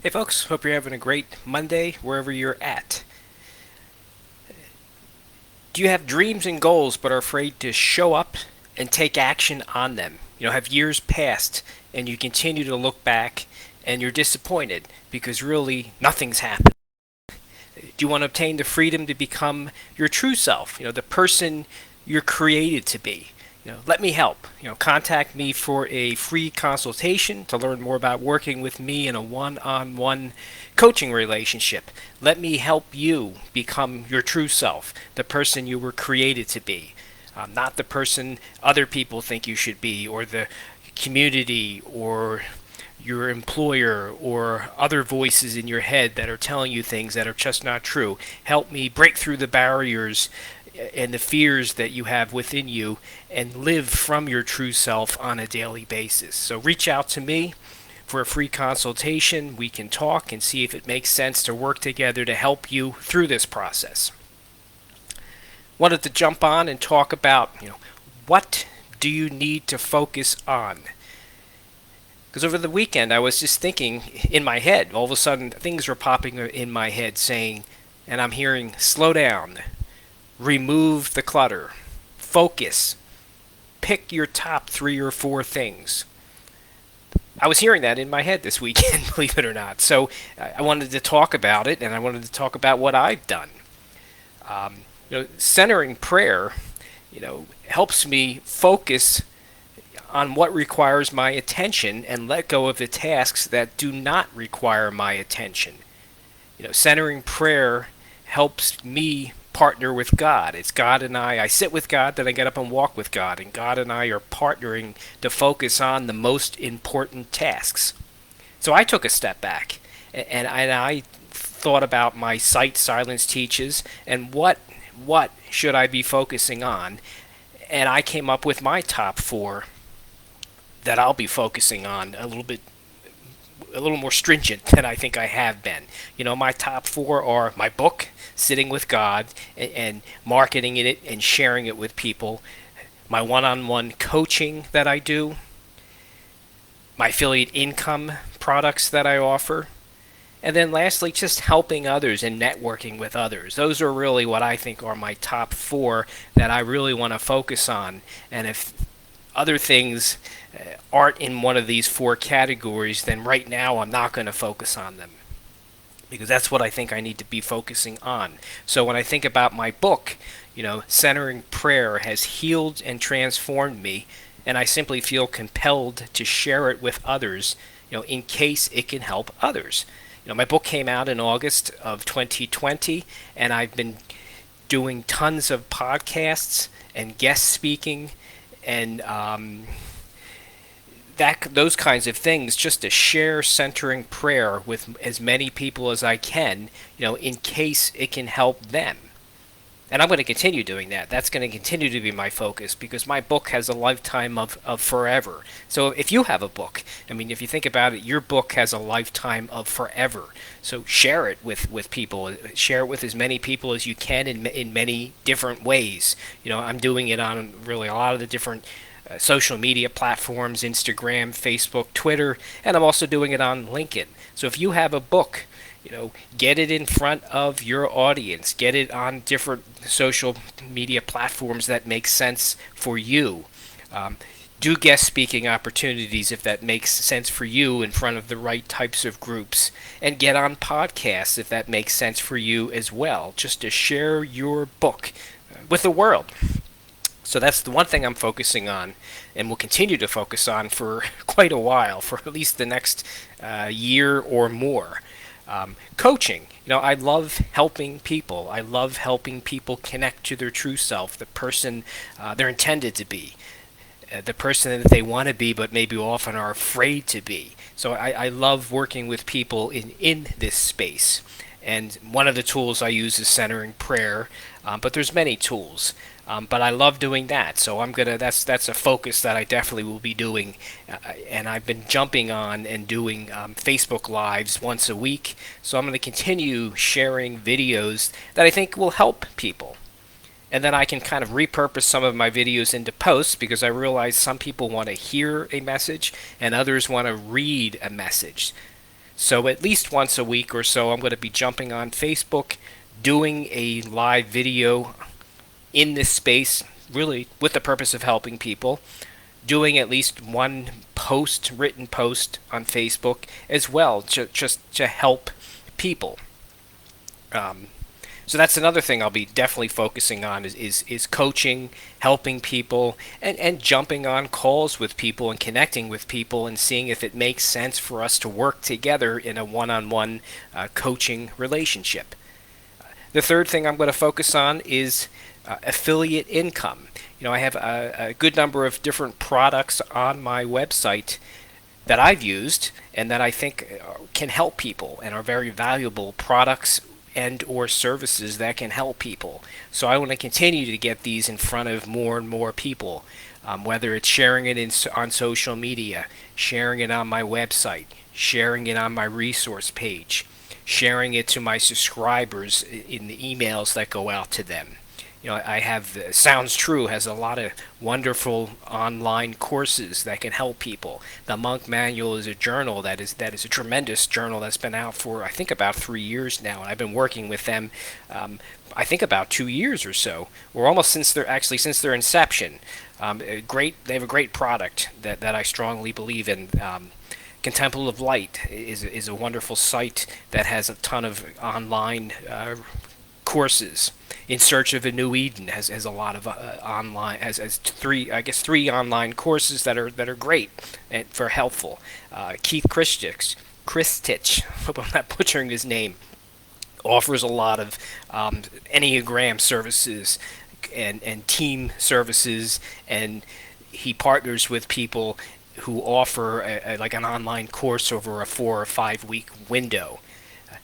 Hey folks, hope you're having a great Monday wherever you're at. Do you have dreams and goals but are afraid to show up and take action on them? Have years passed and you continue to look back and you're disappointed because really nothing's happened? Do you want to obtain the freedom to become your true self, the person you're created to be? Let me help. Contact me for a free consultation to learn more about working with me in a one-on-one coaching relationship. Let me help you become your true self, the person you were created to be, not the person other people think you should be, or the community, or your employer, or other voices in your head that are telling you things that are just not true. Help me break through the barriers and the fears that you have within you and live from your true self on a daily basis. So reach out to me for a free consultation. We can talk and see if it makes sense to work together to help you through this process. Wanted to jump on and talk about, what do you need to focus on? Because over the weekend I was just thinking in my head, all of a sudden things were popping in my head saying, and I'm hearing, slow down, remove the clutter, focus, pick your top 3 or 4 things. I was hearing that in my head this weekend, believe it or not. So I wanted to talk about it, and I wanted to talk about what I've done. Centering prayer, helps me focus on what requires my attention and let go of the tasks that do not require my attention. Centering prayer helps me partner with God. It's God and I sit with God, then I get up and walk with God, and God and I are partnering to focus on the most important tasks. So I took a step back and I thought about my Sight Silence Teaches and what should I be focusing on, and I came up with my top 4 that I'll be focusing on a little more stringent than I think I have been. My top 4 are my book, Sitting with God, and marketing it and sharing it with people, my one-on-one coaching that I do, my affiliate income products that I offer, and then lastly, just helping others and networking with others. Those are really what I think are my top 4 that I really want to focus on. And if other things aren't in one of these 4 categories, then right now I'm not going to focus on them, because that's what I think I need to be focusing on. So when I think about my book, Centering Prayer has healed and transformed me, and I simply feel compelled to share it with others, in case it can help others. My book came out in August of 2020, and I've been doing tons of podcasts and guest speaking and those kinds of things, just to share centering prayer with as many people as I can, in case it can help them. And I'm going to continue doing that. That's going to continue to be my focus, because my book has a lifetime of forever. So if you have a book, if you think about it, your book has a lifetime of forever. So share it with people. Share it with as many people as you can in many different ways. I'm doing it on really a lot of the different social media platforms, Instagram, Facebook, Twitter, and I'm also doing it on LinkedIn. So if you have a book, get it in front of your audience. Get it on different social media platforms that make sense for you. Do guest speaking opportunities if that makes sense for you in front of the right types of groups. And get on podcasts if that makes sense for you as well, just to share your book with the world. So that's the one thing I'm focusing on, and will continue to focus on for quite a while, for at least the next year or more. Coaching. I love helping people. I love helping people connect to their true self, the person they're intended to be, the person that they want to be but maybe often are afraid to be. So I love working with people in this space. And one of the tools I use is centering prayer, but there's many tools. But I love doing that, so that's a focus that I definitely will be doing, and I've been jumping on and doing Facebook Lives once a week, so I'm going to continue sharing videos that I think will help people. And then I can kind of repurpose some of my videos into posts, because I realize some people want to hear a message and others want to read a message. So at least once a week or so, I'm going to be jumping on Facebook, doing a live video in this space, really with the purpose of helping people, doing at least one written post on Facebook as well, just to help people. Um, so that's another thing I'll be definitely focusing on is coaching, helping people, and jumping on calls with people and connecting with people and seeing if it makes sense for us to work together in a one-on-one coaching relationship. The third thing I'm going to focus on is affiliate income. I have a good number of different products on my website that I've used and that I think can help people and are very valuable products and or services that can help people. So I want to continue to get these in front of more and more people, whether it's sharing it on social media, sharing it on my website, sharing it on my resource page, sharing it to my subscribers in the emails that go out to them. I have Sounds True has a lot of wonderful online courses that can help people. The Monk Manual is a journal that is a tremendous journal that's been out for I think about 3 years now, and I've been working with them I think about 2 years or so, or almost since their inception. They have a great product that I strongly believe in. Contemplative Light is a wonderful site that has a ton of online courses. In Search of a New Eden has a lot of online has three online courses that are great and for helpful. Keith Christich, hope I'm not butchering his name, offers a lot of Enneagram services and team services, and he partners with people who offer like an online course over a 4 or 5 week window.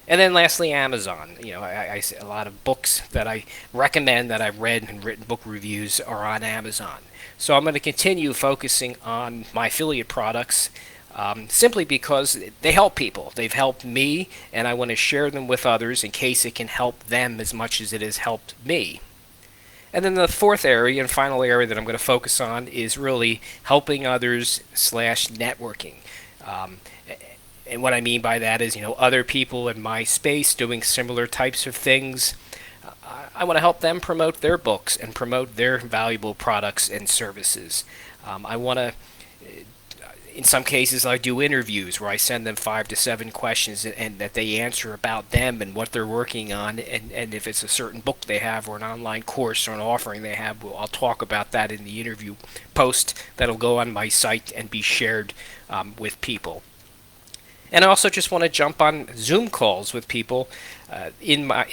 And then lastly, Amazon. I a lot of books that I recommend that I've read and written book reviews are on Amazon. So I'm going to continue focusing on my affiliate products simply because they help people. They've helped me, and I want to share them with others in case it can help them as much as it has helped me. And then the fourth area and final area that I'm going to focus on is really helping others / networking. And what I mean by that is, other people in my space doing similar types of things. I want to help them promote their books and promote their valuable products and services. I want to, in some cases, I do interviews where I send them 5 to 7 questions and that they answer about them and what they're working on. And if it's a certain book they have or an online course or an offering they have, I'll talk about that in the interview post that'll go on my site and be shared with people. And I also just want to jump on Zoom calls with people,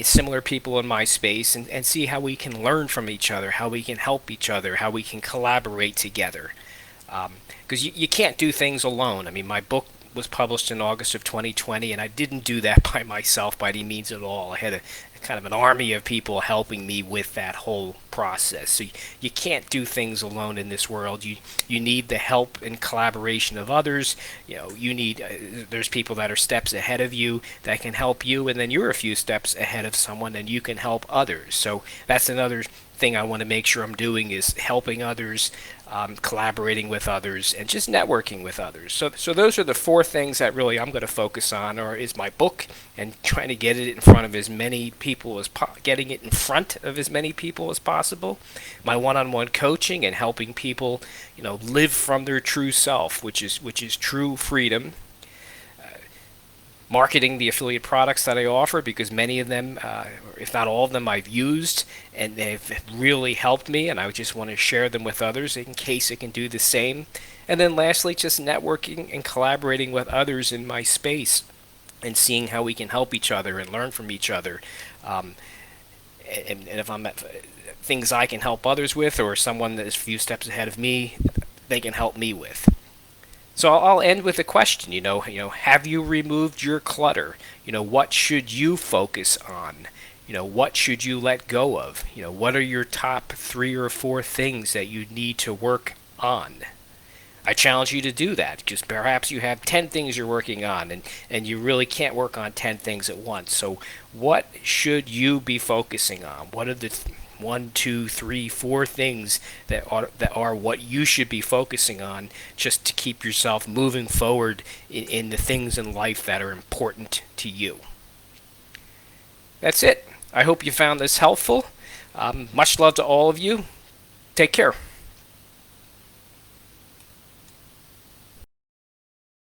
similar people in my space, and see how we can learn from each other, how we can help each other, how we can collaborate together. Because you can't do things alone. I mean, my book was published in August of 2020, and I didn't do that by myself by any means at all. I had a kind of an army of people helping me with that whole process. So you can't do things alone in this world. You need the help and collaboration of others. You need there's people that are steps ahead of you that can help you, and then you're a few steps ahead of someone and you can help others. So that's another thing I want to make sure I'm doing is helping others, collaborating with others, and just networking with others. So those are the 4 things that really I'm going to focus on, or is my book and trying to get it in front of as many people as getting it in front of as many people as possible. My one-on-one coaching and helping people, live from their true self, which is true freedom. Marketing the affiliate products that I offer, because many of them, if not all of them, I've used and they've really helped me, and I just want to share them with others in case it can do the same. And then lastly, just networking and collaborating with others in my space and seeing how we can help each other and learn from each other. And if I'm at things I can help others with, or someone that is a few steps ahead of me, they can help me with. So I'll end with a question, have you removed your clutter? What should you focus on? What should you let go of? What are your top 3 or 4 things that you need to work on? I challenge you to do that, because perhaps you have 10 things you're working on and you really can't work on 10 things at once. So what should you be focusing on? What are the one, two, three, four things that are what you should be focusing on, just to keep yourself moving forward in the things in life that are important to you. That's it. I hope you found this helpful. Much love to all of you. Take care.